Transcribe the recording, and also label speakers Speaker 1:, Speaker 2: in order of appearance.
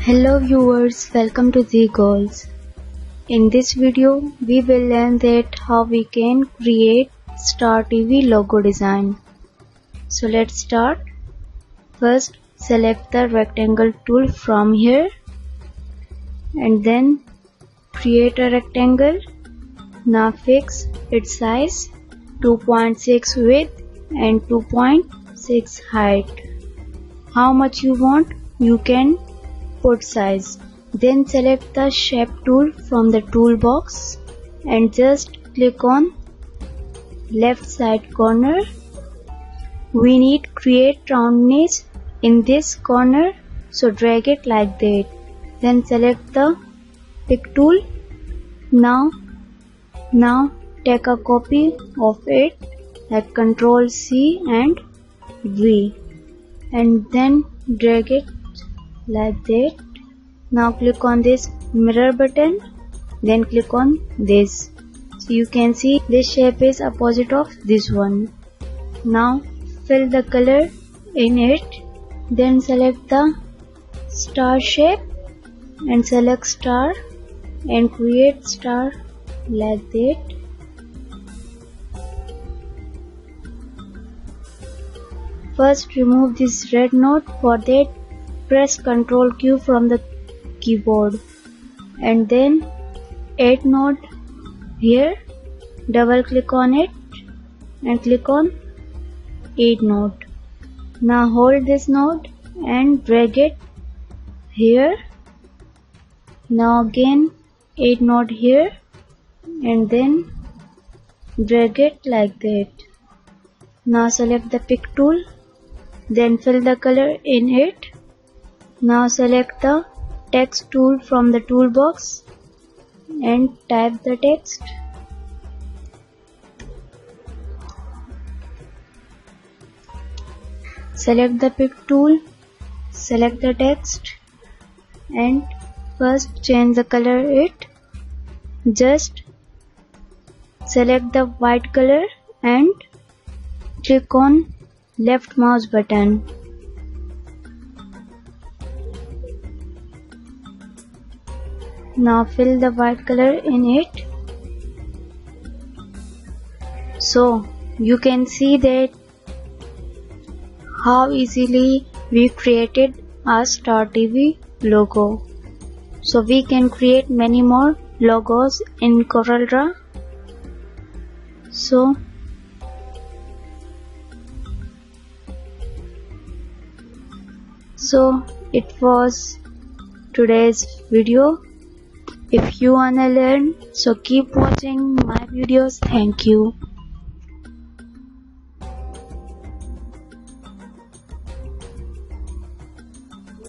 Speaker 1: Hello viewers, welcome to Zeegoals. In this video, we will learn that how we can create Star TV logo design. So let's start. First, select the rectangle tool from here and then create a rectangle. Now fix its size 2.6 width and 2.6 height. How much you want, you can put size. Then select the shape tool from the toolbox and just click on left side corner. We need create roundness in this corner, so drag it like that. Then select the pick tool. Now take a copy of it like Ctrl C and V and then drag it like that. Now click on this mirror button, then click on this. So you can see this shape is opposite of this one. Now fill the color in it, then select the star shape and select star and create star like that. First remove this red node. For that, press Ctrl Q from the keyboard and then add node here. Double click on it and click on add node. Now hold this node and drag it here. Now again add node here and then drag it like that. Now select the pick tool, then fill the color in it. Now select the text tool from the toolbox and type the text. Select the pick tool, select the text and first change the color it. Just select the white color and click on left mouse button. Now fill the white color in it. So you can see that how easily we created a Star TV logo. So we can create many more logos in CorelDraw. So it was today's video. If you wanna learn, so keep watching my videos. Thank you.